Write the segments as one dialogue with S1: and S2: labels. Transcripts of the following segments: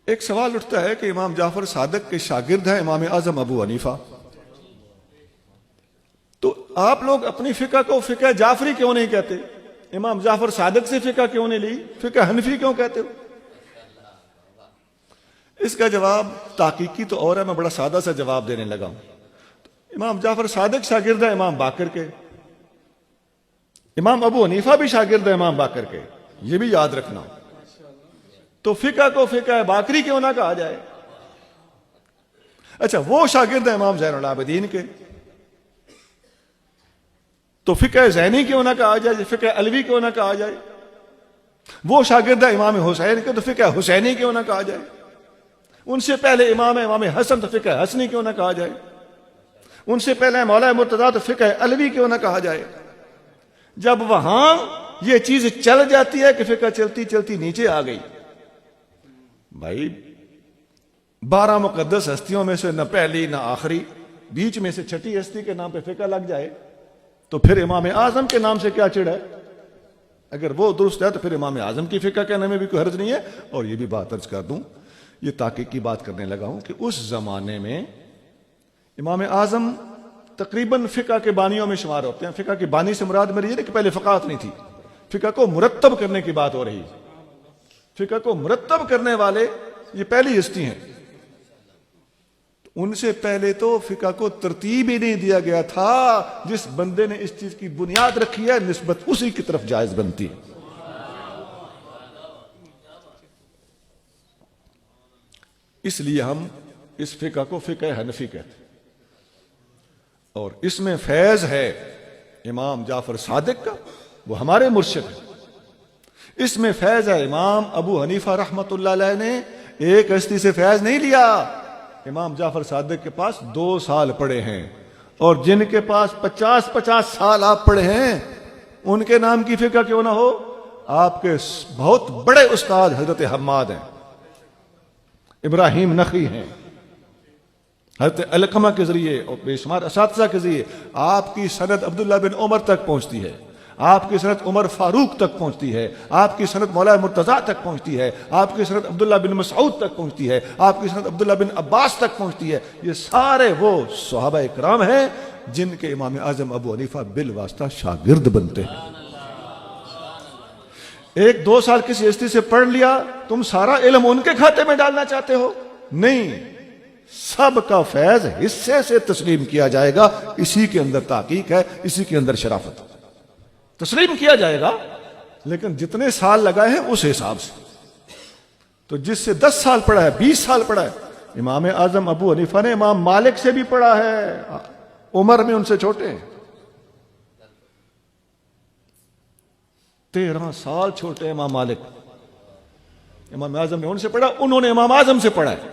S1: ایک سوال اٹھتا ہے کہ امام جعفر صادق کے شاگرد ہیں امام اعظم ابو حنیفہ، تو آپ لوگ اپنی فقہ کو فقہ جعفری کیوں نہیں کہتے؟ امام جعفر صادق سے فقہ کیوں نہیں لی؟ فقہ حنفی کیوں کہتے ہو؟ اس کا جواب تحقیقی تو اور ہے، میں بڑا سادہ سا جواب دینے لگا ہوں۔ امام جعفر صادق شاگرد ہے امام باقر کے، امام ابو حنیفہ بھی شاگرد ہے امام باقر کے، یہ بھی یاد رکھنا۔ تو فقہ کو فقہ باقری کیوں نہ کہا جائے؟ اچھا، وہ شاگرد ہے امام زین العابدین کے، تو فقہ زینی کیوں نہ کہا جائے؟ فقہ علوی کیوں نہ کہا جائے؟ وہ شاگرد ہے امام حسین کے، تو فقہ حسینی کیوں نہ کہا جائے؟ ان سے پہلے امام حسن، تو فقہ حسنی کیوں نہ کہا جائے؟ ان سے پہلے مولا مرتضیٰ، تو فقہ علوی کیوں نہ کہا جائے؟ جب وہاں یہ چیز چل جاتی ہے کہ فقہ چلتی چلتی نیچے آ گئی، بھائی 12 مقدس ہستیوں میں سے نہ پہلی نہ آخری، بیچ میں سے چھٹی ہستی کے نام پہ فقہ لگ جائے تو پھر امام اعظم کے نام سے کیا چڑ ہے؟ اگر وہ درست ہے تو پھر امام اعظم کی فقہ کہنے میں بھی کوئی حرج نہیں ہے۔ اور یہ بھی بات عرض کر دوں، یہ تحقیق کی بات کرنے لگا ہوں کہ اس زمانے میں امام اعظم تقریباً فقہ کے بانیوں میں شمار ہوتے ہیں۔ فقہ کی بانی سے مراد میری یہ نہیں کہ پہلے فقاہت نہیں تھی، فقہ کو مرتب کرنے کی بات ہو رہی ہے۔ فقہ کو مرتب کرنے والے یہ پہلی ہستی ہیں۔ ان سے پہلے تو فقہ کو ترتیب ہی نہیں دیا گیا تھا، جس بندے نے اس چیز کی بنیاد رکھی ہے نسبت اسی کی طرف جائز بنتی ہے۔ اس لیے ہم اس فقہ کو فقہ حنفی کہتے ہیں، اور اس میں فیض ہے امام جعفر صادق کا، وہ ہمارے مرشد ہیں۔ اس میں فیض ہے امام ابو حنیفہ رحمت اللہ علیہ نے ایک ہستی سے فیض نہیں لیا، امام جعفر صادق کے پاس 2 سال پڑھے ہیں، اور جن کے پاس 50 سال آپ پڑھے ہیں ان کے نام کی فقہ کیوں نہ ہو؟ آپ کے بہت بڑے استاد حضرت حماد ہیں، ابراہیم نخعی ہیں، حضرت علقمہ کے ذریعے اور بے شمار اساتذہ کے ذریعے آپ کی سند عبداللہ بن عمر تک پہنچتی ہے، آپ کی سند عمر فاروق تک پہنچتی ہے، آپ کی سند مولا مرتضیٰ تک پہنچتی ہے، آپ کی سند عبداللہ بن مسعود تک پہنچتی ہے، آپ کی سند عبداللہ بن عباس تک پہنچتی ہے۔ یہ سارے وہ صحابہ اکرام ہیں جن کے امام اعظم ابو حنیفہ بالواسطہ شاگرد بنتے ہیں۔ 1-2 سال کسی ہستی سے پڑھ لیا، تم سارا علم ان کے کھاتے میں ڈالنا چاہتے ہو؟ نہیں، سب کا فیض حصے سے تسلیم کیا جائے گا، اسی کے اندر تحقیق ہے، اسی کے اندر شرافت ہے۔ تسلیم کیا جائے گا، لیکن جتنے سال لگائے ہیں اس حساب سے۔ تو جس سے 10 سال پڑھا ہے، 20 سال پڑھا ہے، امام اعظم ابو حنیفہ نے امام مالک سے بھی پڑھا ہے، عمر میں ان سے چھوٹے ہیں، 13 سال چھوٹے ہیں امام مالک۔ امام اعظم نے ان سے پڑھا، انہوں نے امام اعظم سے پڑھا ہے۔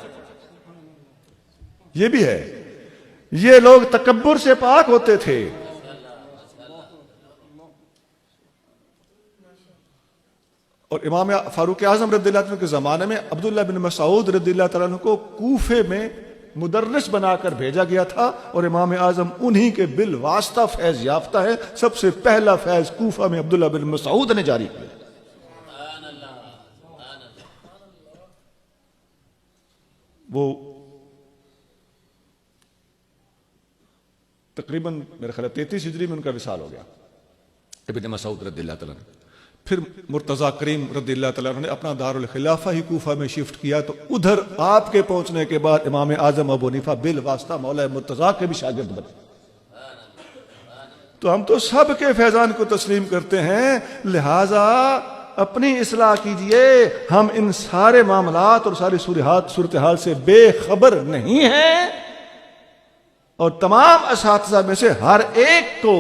S1: یہ بھی ہے، یہ لوگ تکبر سے پاک ہوتے تھے۔ اور امام فاروق اعظم رضی اللہ عنہ کے زمانے میں عبداللہ بن مسعود رضی اللہ تعالیٰ عنہ کو کوفے میں مدرس بنا کر بھیجا گیا تھا، اور امام اعظم انہی کے بالواسطہ فیض یافتہ ہے۔ سب سے پہلا فیض کوفہ میں عبداللہ بن مسعود نے جاری کیا۔ وہ تقریباً میرے خیال 33 ہجری میں ان کا وصال ہو گیا، ابن مسعود رضی اللہ تعالیٰ عنہ۔ پھر مرتضیٰ کریم رضی اللہ تعالیٰ عنہ نے اپنا دارالخلافہ ہی کوفہ میں شفٹ کیا، تو ادھر آپ کے پہنچنے کے بعد امام اعظم ابو حنیفہ بالواسطہ مولا مرتضیٰ کے بھی شاگرد بنے۔ تو ہم تو سب کے فیضان کو تسلیم کرتے ہیں، لہٰذا اپنی اصلاح کیجئے۔ ہم ان سارے معاملات اور ساری صورتحال سے بے خبر نہیں ہیں، اور تمام اساتذہ میں سے ہر ایک کو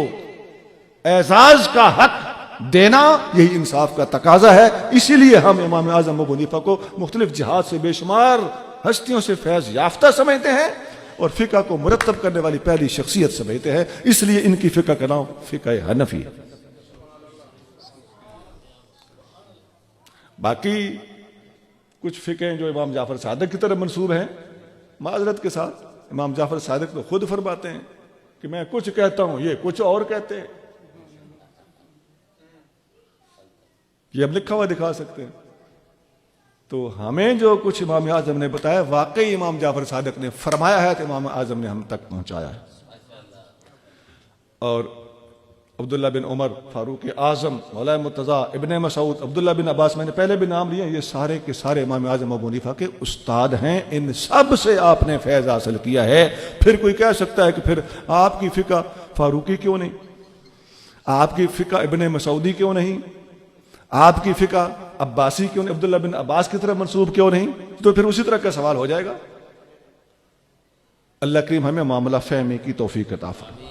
S1: اعزاز کا حق دینا یہی انصاف کا تقاضا ہے۔ اسی لیے ہم امام اعظم ابو حنیفہ کو مختلف جہات سے بے شمار ہستیوں سے فیض یافتہ سمجھتے ہیں، اور فقہ کو مرتب کرنے والی پہلی شخصیت سمجھتے ہیں، اس لیے ان کی فقہ کا نام فقہ حنفی ہے۔ باقی کچھ فقہیں جو امام جعفر صادق کی طرف منسوب ہیں، معذرت کے ساتھ امام جعفر صادق تو خود فرماتے ہیں کہ میں کچھ کہتا ہوں، یہ کچھ اور کہتے ہیں۔ یہ اب لکھا ہوا دکھا سکتے ہیں۔ تو ہمیں جو کچھ امام اعظم نے بتایا واقعی امام جعفر صادق نے فرمایا ہے تو امام اعظم نے ہم تک پہنچایا ہے. اور عبداللہ بن عمر، فاروق اعظم، مولانا مرتضیٰ، ابن مسعود، عبداللہ بن عباس، میں نے پہلے بھی نام لیے، یہ سارے کے سارے امام اعظم ابو حنیفہ کے استاد ہیں. ان سب سے آپ نے فیض حاصل کیا ہے. پھر کوئی کہہ سکتا ہے کہ پھر آپ کی فقہ فاروقی کیوں نہیں، آپ کی فقہ ابن مسعودی کیوں نہیں، آپ کی فقہ عباسی کیوں نہیں، عبداللہ بن عباس کی طرف منسوب کیوں نہیں؟ تو پھر اسی طرح کا سوال ہو جائے گا. اللہ کریم ہمیں معاملہ فہمی کی توفیق عطا فرمائے.